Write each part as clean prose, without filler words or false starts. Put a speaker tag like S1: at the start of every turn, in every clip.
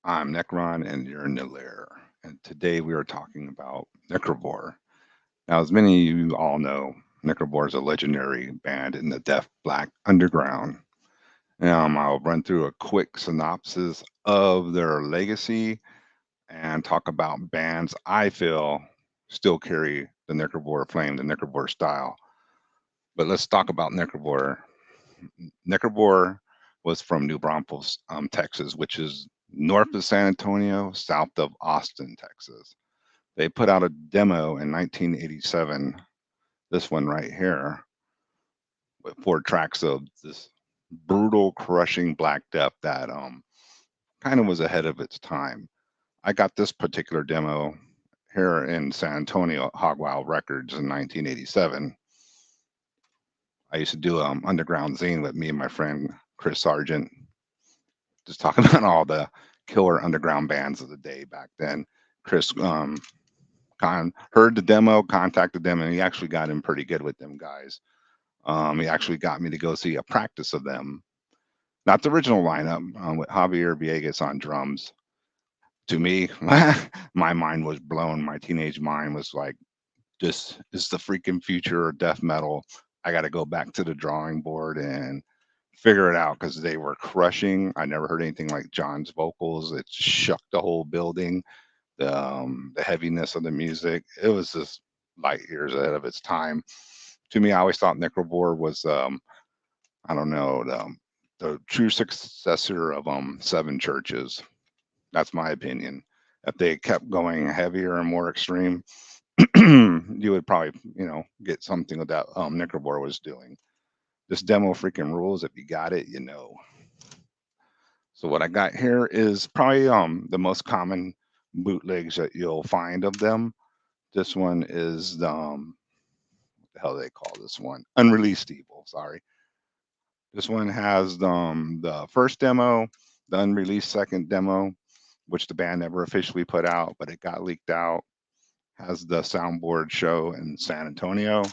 S1: I'm Necron, and you're in the lair. And today we are talking about Necrovore. Now, as many of you all know, Necrovore is a legendary band in the Deaf Black Underground. I'll run through a quick synopsis of their legacy and talk about bands I feel still carry the Necrovore flame, the Necrovore style. But let's talk about Necrovore. Necrovore was from New Braunfels, Texas, which is north of San Antonio, south of Austin, Texas. They put out a demo in 1987, this one right here, with 4 tracks of this brutal, crushing black death that kind of was ahead of its time. I got this particular demo here in San Antonio at Hogwild Records in 1987. I used to do underground zine with me and my friend Chris Sargent, just talking about all the killer underground bands of the day back then. Chris heard the demo, contacted them, and he actually got in pretty good with them guys. He actually got me to go see a practice of them, not the original lineup, with Javier Villegas on drums. To me, my mind was blown. My teenage mind was like, "This is the freaking future of death metal. I got to go back to the drawing board and figure it out," because they were crushing. I never heard anything like John's vocals. It shook the whole building. The heaviness of the music. It was just light years ahead of its time. To me, I always thought Necrovore was, I don't know, the true successor of Seven Churches. That's my opinion. If they kept going heavier and more extreme, you would probably, get something that Necrovore was doing. This demo freaking rules. If you got it, you know. So what I got here is probably the most common bootlegs that you'll find of them. This one is what the hell do they call this one? Unreleased Evil. Sorry. This one has the first demo, the unreleased second demo, which the band never officially put out, but it got leaked out. Has the soundboard show in San Antonio.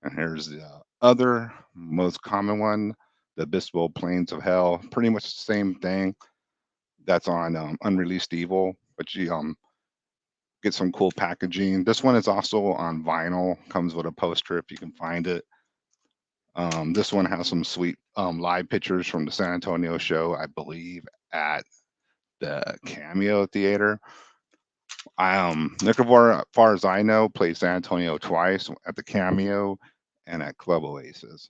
S1: And here's the other most common one, the Abyssal Plains of Hell. Pretty much the same thing. That's on Unreleased Evil, but you get some cool packaging. This one is also on vinyl, comes with a poster if you can find it. This one has some sweet live pictures from the San Antonio show, I believe, at the Cameo Theater. Necrovore, as far as I know, played San Antonio twice at the Cameo and at Club Oasis.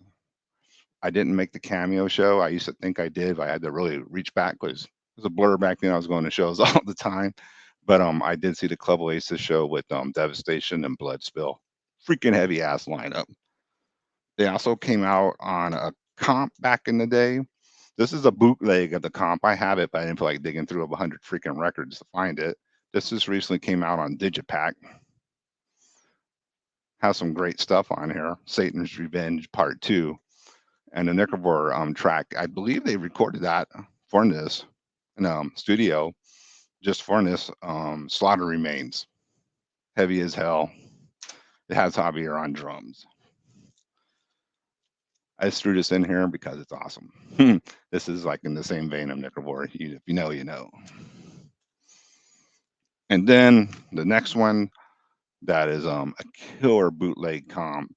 S1: I didn't make the Cameo show. I used to think I did, but I had to really reach back because it was a blur back then. I was going to shows all the time. But I did see the Club Oasis show with Devastation and Bloodspill. Freaking heavy ass lineup. They also came out on a comp back in the day. This is a bootleg of the comp. I have it, but I didn't feel like digging through 100 freaking records to find it. This just recently came out on Digipack. Has some great stuff on here. Satan's Revenge Part 2. And the Necrovore track, I believe they recorded that for this in studio just for this. Slaughter Remains. Heavy as hell. It has Javier on drums. I just threw this in here because it's awesome. This is like in the same vein of Necrovore. If you know, you know. And then the next one that is a killer bootleg comp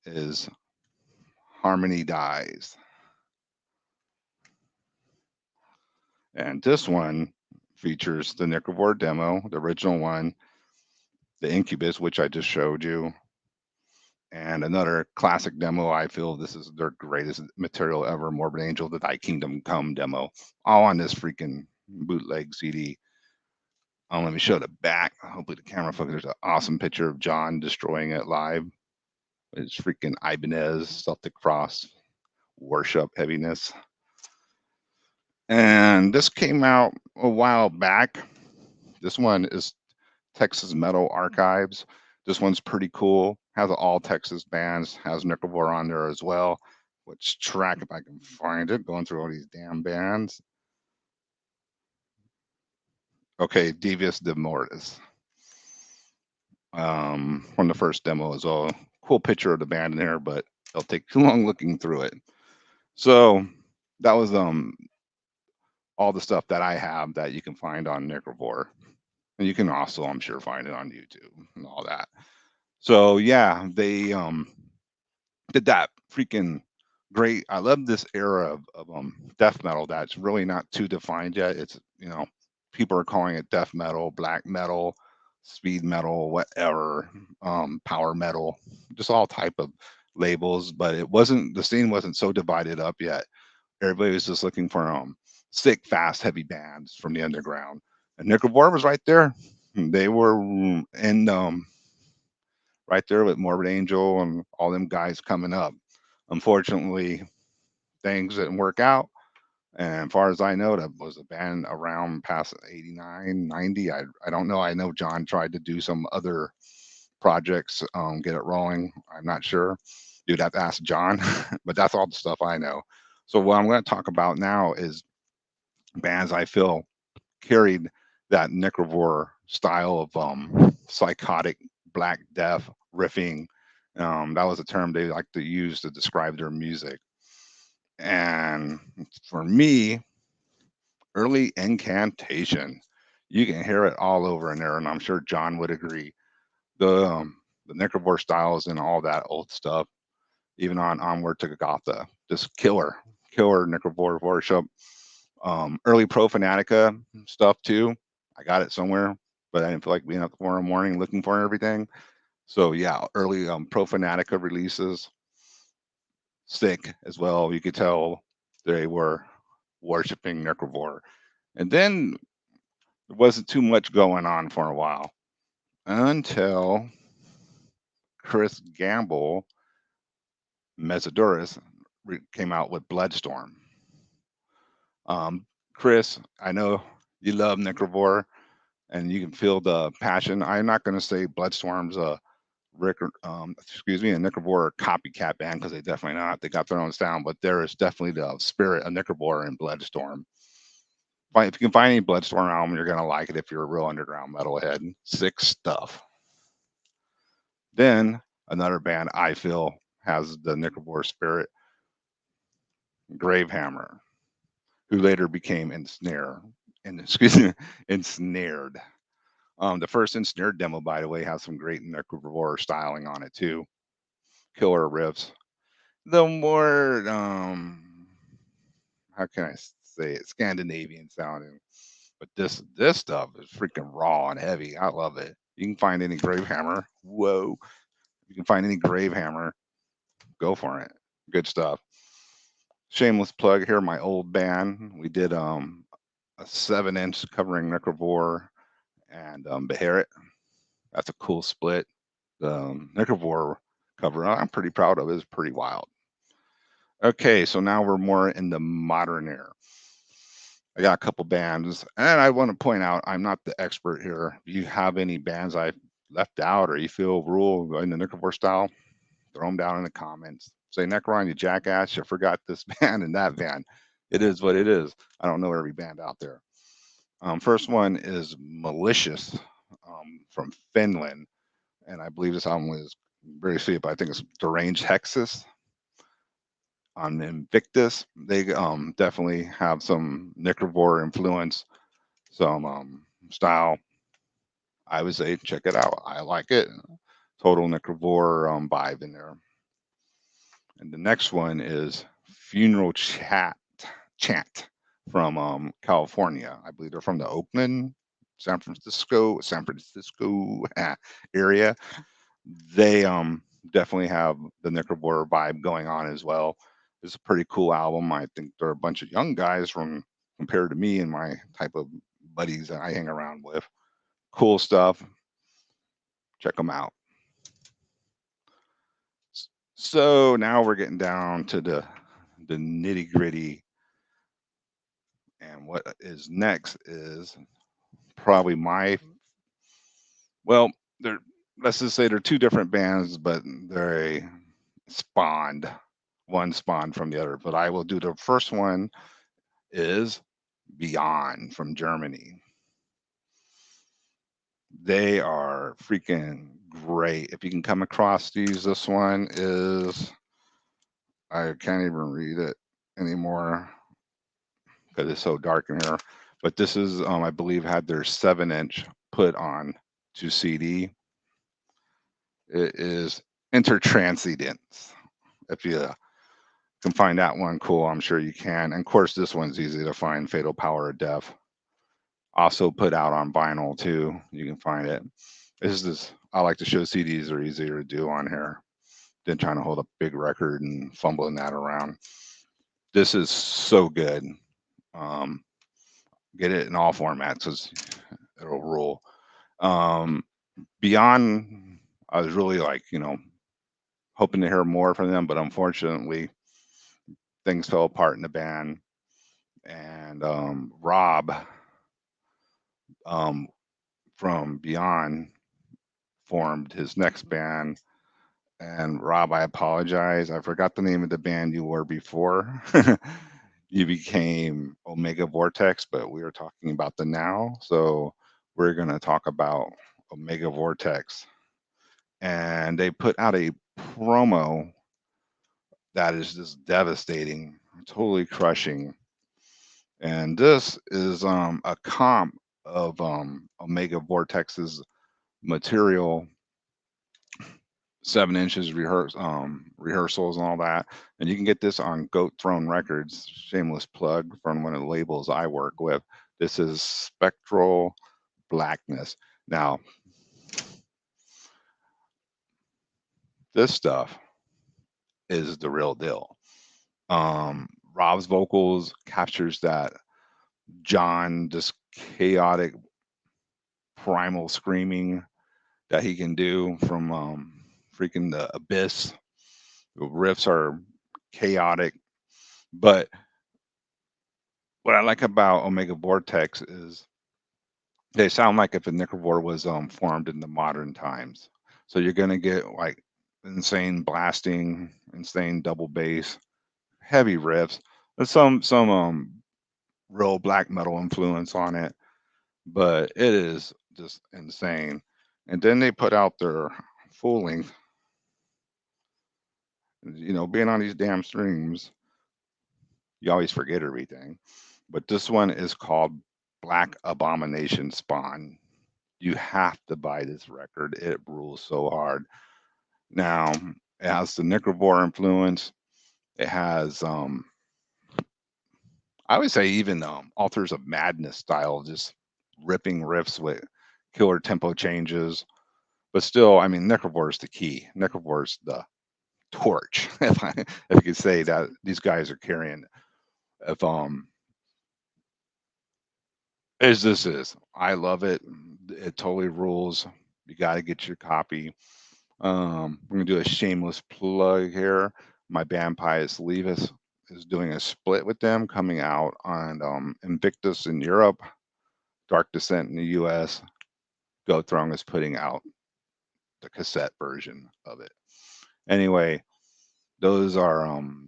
S1: is Harmony Dies. And this one features the Necrovore demo, the original one, the Incubus, which I just showed you, and another classic demo. I feel this is their greatest material ever, Morbid Angel, the Thy Kingdom Come demo, all on this freaking bootleg CD. Let me show the back. Hopefully the camera focus. There's an awesome picture of John destroying it live. It's freaking Ibanez, Celtic Cross, worship heaviness. And this came out a while back. This one is Texas Metal Archives. This one's pretty cool. Has all Texas bands. Has Necrovore on there as well. Which track, if I can find it, going through all these damn bands. Okay, Devious de Mortis. From the first demo as well. Cool picture of the band in there, but it'll take too long looking through it. So that was all the stuff that I have that you can find on Necrovore. And you can also, I'm sure, find it on YouTube and all that. So yeah, they did that freaking great. I love this era of death metal that's really not too defined yet. It's, people are calling it death metal, black metal, speed metal, whatever, power metal, just all type of labels. But the scene wasn't so divided up yet. Everybody was just looking for sick, fast, heavy bands from the underground. And Necrovore was right there. They were in right there with Morbid Angel and all them guys coming up. Unfortunately, things didn't work out. And as far as I know, that was a band around past 89, 90. I don't know. I know John tried to do some other projects, get it rolling. I'm not sure. You'd have to ask John, but that's all the stuff I know. So what I'm going to talk about now is bands I feel carried that Necrovore style of psychotic black death riffing. That was a term they like to use to describe their music. And for me, early Incantation, you can hear it all over in there, and I'm sure John would agree. The Necrovore styles and all that old stuff, even on Onward to Gotha, just killer Necrovore worship. Early Profanatica stuff too. I got it somewhere, but I didn't feel like being up 4 in the morning looking for everything. So yeah, early Profanatica releases, sick as well. You could tell they were worshiping Necrovore. And then there wasn't too much going on for a while until Chris Gamble, Mesodoris, came out with Bloodstorm. Chris, I know you love Necrovore and you can feel the passion. I'm not going to say Bloodstorm's a a Necrovore copycat band because they definitely not. They got their own sound, but there is definitely the spirit of Necrovore in Bloodstorm. If you can find any Bloodstorm album, you're gonna like it if you're a real underground metalhead. Sick stuff. Then another band I feel has the Necrovore spirit, Gravehammer, who later became ensnared. The first ensnared demo, by the way, has some great Necrovore styling on it too. Killer riffs. The more how can I say it, Scandinavian sounding. But this stuff is freaking raw and heavy. I love it. You can find any Gravehammer. Whoa. You can find any Gravehammer. Go for it. Good stuff. Shameless plug here, my old band. We did a 7-inch covering Necrovore and Beharit. That's a cool split. The Necrovore cover I'm pretty proud of. It's pretty wild. Okay, so now we're more in the modern era. I got a couple bands, and I want to point out I'm not the expert here. If you have any bands I left out or you feel rule in the Necrovore style, throw them down in the comments. Say, Necron, you jackass, you forgot this band and that band. It is what it is. I don't know every band out there. First one is Malicious from Finland, and I believe this album was very sweet, but I think it's Deranged Hexus on Invictus. They definitely have some Necrovore influence, some style. I would say check it out. I like it. Total Necrovore vibe in there. And the next one is Funeral Chant from California. I believe they're from the Oakland, San Francisco area. They definitely have the Necrovore vibe going on as well. It's a pretty cool album. I think they're a bunch of young guys from compared to me and my type of buddies that I hang around with. Cool stuff. Check them out. So now we're getting down to the nitty gritty, and what is next is probably my well, they're let's just say they're two different bands, but they're a spawned one spawned from the other. But I will do the first one is Beyond from Germany. They are freaking great. If you can come across these, this one is I can't even read it anymore. because it's so dark in here. But this is, I believe, had their 7-inch put on to CD. It is Intertranscendence. If you can find that one, cool. I'm sure you can. And of course, this one's easy to find. Fatal Power of Death. Also put out on vinyl too. You can find it. I like to show CDs are easier to do on here than trying to hold a big record and fumbling that around. This is so good. Um, get it in all formats because it'll rule. Um, Beyond, I was really like, hoping to hear more from them, but unfortunately, things fell apart in the band. And Rob um, from Beyond formed his next band. And Rob, I apologize. I forgot the name of the band you were before. You became Omegavortex, but we are talking about the now. So we're going to talk about Omegavortex. And they put out a promo that is just devastating, totally crushing. And this is a comp of Omegavortex's material, 7 inches rehearsals and all that. And you can get this on Goat Throne Records. Shameless plug from one of the labels I work with. This is Spectral Blackness. Now, this stuff is the real deal. Rob's vocals captures that John, this chaotic primal screaming that he can do from freaking the abyss. The riffs are chaotic, but what I like about Omegavortex is they sound like if a Necrovore was formed in the modern times. So you're gonna get like insane blasting, insane double bass, heavy riffs, and some real black metal influence on it, but it is just insane. And then they put out their full length. Being on these damn streams, you always forget everything. But this one is called Black Abomination Spawn. You have to buy this record. It rules so hard. Now, it has the Necrovore influence. It has I would say even Authors of Madness style, just ripping riffs with killer tempo changes. But still, I mean, Necrovore is the key. Necrovore is the torch, if you could say that these guys are carrying. If as this is, I love it. It totally rules. You got to get your copy. We're gonna do a shameless plug here. My band Pius Levis is doing a split with them, coming out on Invictus in Europe, Dark Descent in the U.S. Goat Throne is putting out the cassette version of it. Anyway, those are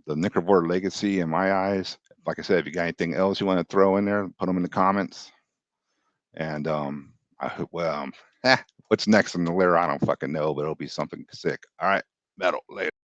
S1: the Necrovore legacy in my eyes. Like I said, if you got anything else you want to throw in there, put them in the comments. And I hope, what's next in the layer? I don't fucking know, but it'll be something sick. All right, metal later.